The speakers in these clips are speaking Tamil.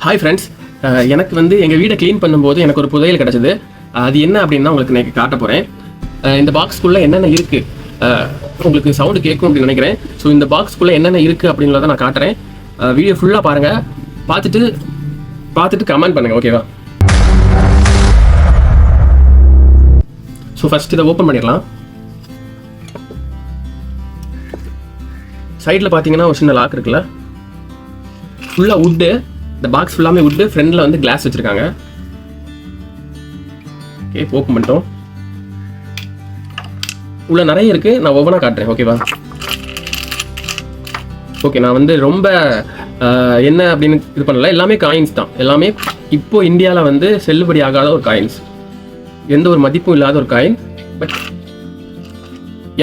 ஹாய் ஃப்ரெண்ட்ஸ், எனக்கு வந்து எங்கள் வீடை க்ளீன் பண்ணும்போது எனக்கு ஒரு புதையல் கிடச்சிது. அது என்ன அப்படின்னா உங்களுக்கு நான் காட்ட போகிறேன். இந்த பாக்ஸ்க்குள்ளே என்னென்ன இருக்குது உங்களுக்கு சவுண்டு கேட்கும் அப்படின்னு நினைக்கிறேன். ஸோ இந்த பாக்ஸ்க்குள்ளே என்னென்ன இருக்குது அப்படின்றத நான் காட்டுறேன். வீடியோ ஃபுல்லாக பாருங்கள், பார்த்துட்டு கமெண்ட் பண்ணுங்கள், ஓகேவா? ஸோ ஃபஸ்ட் இதை ஓப்பன் பண்ணிடலாம். சைடில் பார்த்தீங்கன்னா ஒரு சின்ன லாக் இருக்குல்ல, ஃபுல்லாக வுட்டு. இந்த பாக்ஸ் ஃபுல்லாமே வுட்டு, ஃப்ரண்டில் வந்து கிளாஸ் வச்சுருக்காங்க. ஓகே, ஓப்பன் பண்ணிட்டோம். உள்ள நிறைய இருக்குது, நான் ஒவ்வொன்றா காட்டுறேன், ஓகேவா? ஓகே, நான் வந்து ரொம்ப என்ன அப்படின்னு இது பண்ணல. எல்லாமே காயின்ஸ் தான். எல்லாமே இப்போ இந்தியாவில் வந்து செல்லுபடி ஆகாத ஒரு காயின்ஸ், எந்த ஒரு மதிப்பும் இல்லாத ஒரு காயின். பட்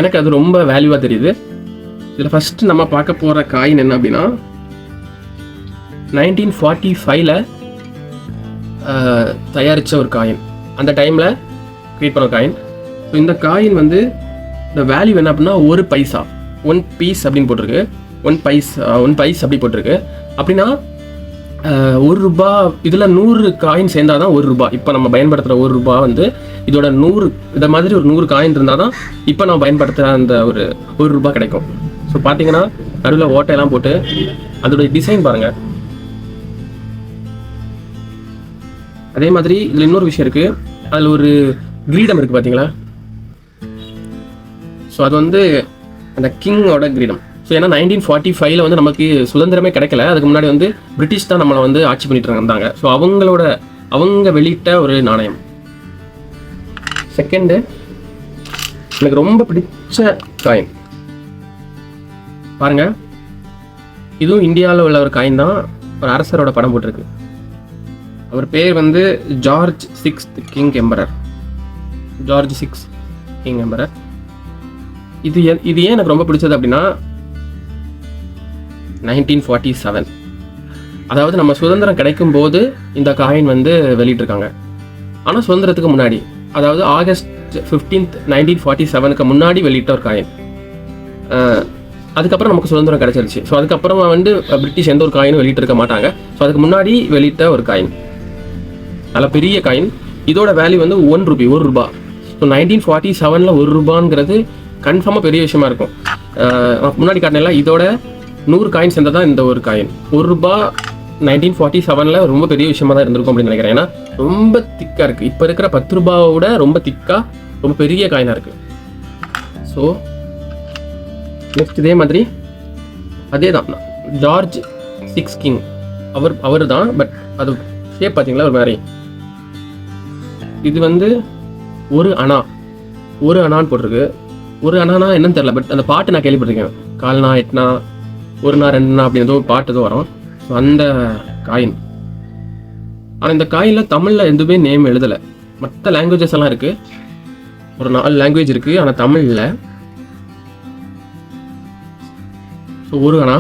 எனக்கு அது ரொம்ப வேல்யூவாக தெரியுது. இதில் ஃபஸ்ட்டு நம்ம பார்க்க போகிற காயின் என்ன அப்படின்னா 1945 தயாரித்த ஒரு காயின். அந்த டைமில் க்ரியேட் பண்ண காயின். ஸோ இந்த காயின் வந்து இந்த வேல்யூ என்ன அப்படின்னா 1 பைசா, 1 பீஸ் அப்படின்னு போட்டிருக்கு. 1 பைஸ் அப்படி போட்டிருக்கு. அப்படின்னா 1 ரூபா, இதில் 100 காயின் சேர்ந்தால் தான் 1 ரூபா. இப்போ நம்ம பயன்படுத்துகிற 1 ரூபா வந்து இதோட 100, இதை மாதிரி ஒரு 100 காயின் இருந்தால் தான் இப்போ நம்ம பயன்படுத்துகிற அந்த ஒரு 1 ரூபா கிடைக்கும். ஸோ பார்த்தீங்கன்னா நடுவில் ஓட்டையெல்லாம் போட்டு அதோடைய டிசைன் பாருங்கள். அதே மாதிரி இதில் இன்னொரு விஷயம் இருக்குது, அதில் ஒரு கிரீடம் இருக்குது பார்த்தீங்களா? ஸோ அது வந்து அந்த கிங்கோட கிரீடம். ஸோ ஏன்னா 1945 வந்து நமக்கு சுதந்திரமே கிடைக்கல. அதுக்கு முன்னாடி வந்து பிரிட்டிஷ் தான் நம்மளை வந்து ஆட்சி பண்ணிட்டு இருந்தாங்க. ஸோ அவங்க வெளியிட்ட ஒரு நாணயம். செகண்டு, எனக்கு ரொம்ப பிடிச்ச காயின் பாருங்க. இதுவும் இந்தியாவில் உள்ள ஒரு காயின் தான். ஒரு அரசரோட படம் போட்டிருக்கு. அவர் பேர் வந்து George 6th king emperor. George 6 king emperor. இது ஏன் எனக்கு ரொம்ப பிடிச்சது அப்படின்னா 1947, அதாவது நம்ம சுதந்திரம் கிடைக்கும் போது இந்த காயின் வந்து வெளியிட்டிருக்காங்க. ஆனால் சுதந்திரத்துக்கு முன்னாடி, அதாவது August 15th 1947க்கு முன்னாடி வெளியிட்ட ஒரு காயின். அதுக்கப்புறம் நமக்கு சுதந்திரம் கிடைச்சிருச்சு. ஸோ அதுக்கப்புறமா வந்து பிரிட்டிஷ் எந்த ஒரு காயினும் வெளியிட்டிருக்க மாட்டாங்க. ஸோ அதுக்கு முன்னாடி வெளியிட்ட ஒரு காயின், நல்ல பெரிய காயின். இதோட வேல்யூ வந்து 1 ரூபி, 1 ரூபா. ஸோ 1947 1 ரூபாங்கிறது கன்ஃபார்மாக பெரிய விஷயமா இருக்கும். முன்னாடி காட்டினேன், இதோட 100 காயின் சேர்ந்தா தான் இந்த ஒரு காயின். 1 ரூபா 1947 ரொம்ப பெரிய விஷயமா தான் இருந்திருக்கும் அப்படின்னு நினைக்கிறேன். ஏன்னா ரொம்ப திக்காக இருக்குது. இப்போ இருக்கிற 10 ரூபாவோட ரொம்ப திக்காக, ரொம்ப பெரிய காயினாக இருக்குது. ஸோ நெக்ஸ்ட் இதே மாதிரி அதே தான் ஜார்ஜ் 6 கிங், அவர் தான். பட் அது ஷேப் பார்த்தீங்களா ஒரு மாதிரி. இது வந்து 1 அணா, 1 அணான்னு போட்டிருக்கு. 1 அணானா என்னன்னு தெரியல. பட் அந்த பாட்டு நான் கேள்விப்பட்டிருக்கேன். 4 8 1 2 அப்படின்னு ஏதோ பாட்டு ஏதோ வரும். ஸோ அந்த காயின். ஆனால் இந்த காயினில் தமிழில் எதுவுமே நேம் எழுதலை. மற்ற லாங்குவேஜஸ் எல்லாம் இருக்குது. ஒரு 4 லாங்குவேஜ் இருக்குது, ஆனால் தமிழ் இல்லை. ஸோ 1 அணா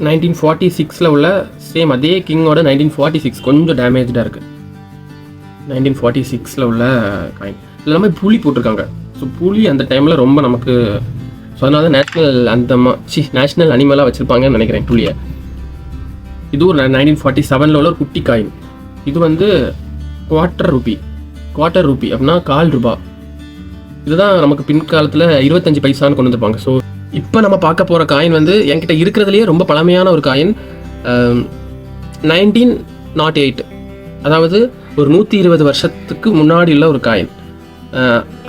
1946 உள்ள சேம் அதே கிங்கோட 1946 கொஞ்சம் டேமேஜாக இருக்குது. 1946 உள்ள காயின் எல்லாமே புலி போட்டிருக்காங்க. ஸோ புலி அந்த டைமில் ரொம்ப நமக்கு, ஸோ அதனால நேஷ்னல் அனிமலாக வச்சுருப்பாங்கன்னு நினைக்கிறேன் புலியை. இது ஒரு 1947 உள்ள ஒரு குட்டி காயின். இது வந்து குவார்ட்டர் ரூபி அப்படின்னா 1/4 ரூபா. இதுதான் நமக்கு பின்காலத்தில் 25 பைசான்னு கொண்டு வந்திருப்பாங்க. ஸோ இப்போ நம்ம பார்க்க போகிற காயின் வந்து என்கிட்ட இருக்கிறதுலையே ரொம்ப பழமையான ஒரு காயின். 1908, அதாவது ஒரு 120 வருஷத்துக்கு முன்னாடி உள்ள ஒரு காயின்.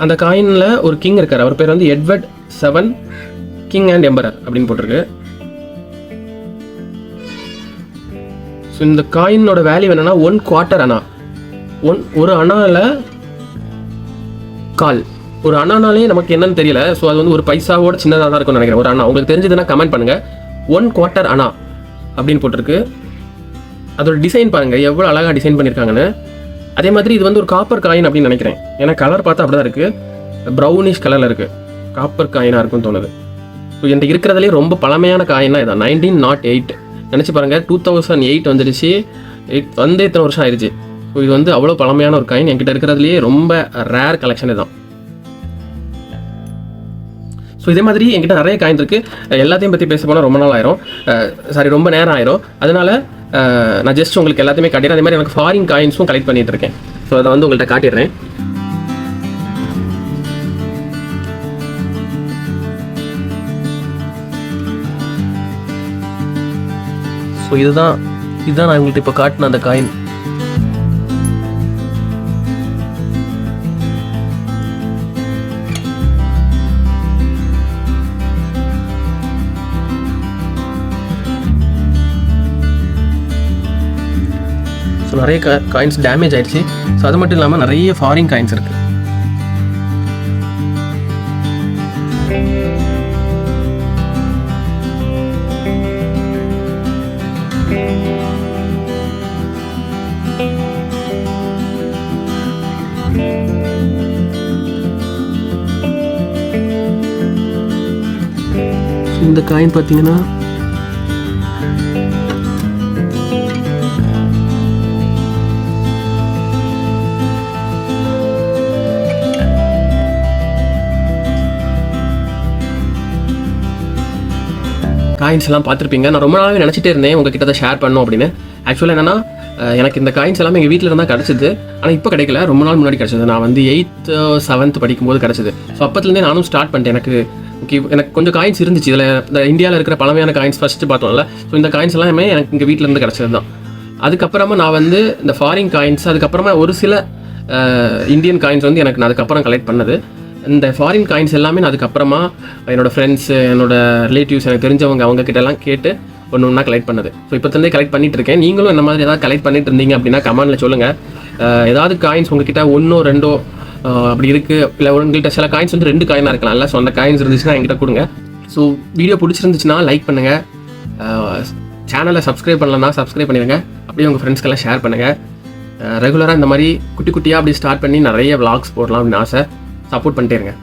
அந்த காயினில் ஒரு கிங் இருக்கார். அவர் பேர் வந்து எட்வர்ட் 7 கிங் அண்ட் எம்பரர் அப்படின்னு போட்டிருக்கு. ஸோ இந்த காயினோட வேல்யூ என்னன்னா 1/4 அணா. ஒரு அணாவில் 1/4. ஒரு அண்ணானாலே நமக்கு என்னன்னு தெரியல. ஸோ அது வந்து ஒரு பைசாவோட சின்னதாக தான் இருக்கும்னு நினைக்கிறேன். ஒரு அண்ணா உங்களுக்கு தெரிஞ்சதுன்னா கமெண்ட் பண்ணுங்கள். 1/4 அணா அப்படின்னு போட்டிருக்கு. அதோட டிசைன் பாருங்கள் எவ்வளோ அழகாக டிசைன் பண்ணியிருக்காங்கன்னு. அதே மாதிரி இது வந்து ஒரு காப்பர் காயின் அப்படின்னு நினைக்கிறேன். ஏன்னா கலர் பார்த்தா அப்படி தான் இருக்குது, ப்ரௌனிஷ் கலரில் இருக்குது. காப்பர் காயினாக இருக்குன்னு தோணுது. ஸோ என்கிட்ட இருக்கிறதுலே ரொம்ப பழமையான காயின்னா இதான். 1908 நினச்சி பாருங்கள், 2008 வந்துடுச்சு. வந்து இத்தனை வருஷம் ஆயிடுச்சு. ஸோ இது வந்து அவ்வளோ பழமையான ஒரு காயின். என்கிட்ட இருக்கிறதுலேயே ரொம்ப ரேர் கலெக்ஷன் தான். ஸோ இதே மாதிரி என்கிட்ட நிறைய காயின் இருக்குது. எல்லாத்தையும் பற்றி பேச போனால் ரொம்ப நாள் ஆயிரும், ரொம்ப நேரம் ஆயிரும். அதனால நான் ஜஸ்ட் உங்களுக்கு எல்லாத்தையுமே காட்டிடுறேன். அதே மாதிரி எனக்கு ஃபாரின் காயின்ஸும் கலெக்ட் பண்ணிட்டு இருக்கேன். ஸோ அதை வந்து உங்கள்கிட்ட காட்டிடுறேன். ஸோ இதுதான் நான் உங்கள்கிட்ட இப்போ காட்டின அந்த காயின். ஸோ நிறைய காயின்ஸ் டேமேஜ் ஆயிடுச்சு. ஸோ அது மட்டும் இல்லாமல் நிறைய ஃபாரின் காயின்ஸ் இருக்குது. இந்த காயின் பார்த்தீங்கன்னா காயின்ஸ் எல்லாம் பார்த்துருப்பீங்க. நான் ரொம்ப நாளாகவே நினச்சிட்டே இருந்தேன் உங்ககிட்ட அதை ஷேர் பண்ணணும் அப்படின்னு. ஆக்சுவலாக என்னென்னா எனக்கு இந்த காயின்ஸ் எல்லாமே எங்கள் வீட்டில் இருந்தால் கிடச்சிது. ஆனால் இப்போ கிடைக்கல, ரொம்ப நாள் முன்னாடி கிடச்சிது. நான் வந்து 8th 7th படிக்கும்போது கிடச்சிது. ஸோ அப்போத்துலேருந்தே நானும் ஸ்டார்ட் பண்ணிட்டேன். எனக்கு கொஞ்சம் காயின்ஸ் இருந்துச்சு. இதில் இந்த இந்தியாவில் இருக்கிற பழமையான காயின்ஸ் ஃபஸ்ட்டு பார்த்தோம்ல. ஸோ இந்த காயின்ஸ் எல்லாமே எனக்கு இங்கே வீட்டில் இருந்து கிடச்சது தான். அதுக்கப்புறமா நான் வந்து இந்த ஃபாரின் காயின்ஸ், அதுக்கப்புறமா ஒரு சில இந்தியன் காயின்ஸ் வந்து எனக்கு நான் அதுக்கப்புறம் கலெக்ட் பண்ணது. இந்த ஃபாரின் காயின்ஸ் எல்லாமே நான் அதுக்கப்புறமா என்னோடய ஃப்ரெண்ட்ஸு, என்னோடய ரிலேட்டிவ்ஸ், எனக்கு தெரிஞ்சவங்க, அவங்கக்கிட்டலாம் கேட்டு ஒன்று ஒன்றா கலெக்ட் பண்ணது. ஸோ இப்போத்தே கலெக்ட் பண்ணிட்டு இருக்கேன். நீங்களும் இந்த மாதிரி ஏதாவது கலெக்ட் பண்ணிட்டு இருந்தீங்க அப்படின்னா கமெண்ட்டில் சொல்லுங்கள். ஏதாவது காயின்ஸ் உங்ககிட்ட 1 2 அப்படி இருக்குது, இல்லை உங்கள்கிட்ட சில காயின்ஸ் வந்து 2 காயினாக இருக்கலாம்ல. ஸோ அந்த காயின்ஸ் இருந்துச்சுன்னா என்கிட்ட கொடுங்க. ஸோ வீடியோ பிடிச்சிருந்துச்சுன்னா லைக் பண்ணுங்கள். சேனலை சப்ஸ்கிரைப் பண்ணலன்னா சப்ஸ்கிரைப் பண்ணிடுங்க. அப்படியே உங்கள் ஃப்ரெண்ட்ஸ்க்கெல்லாம் ஷேர் பண்ணுங்கள். ரெகுலராக இந்த மாதிரி குட்டி குட்டியாக அப்படி ஸ்டார்ட் பண்ணி நிறைய vlogs போடலாம் அப்படின்னு ஆசை. சப்போர்ட் பண்ணிட்டே இருங்க.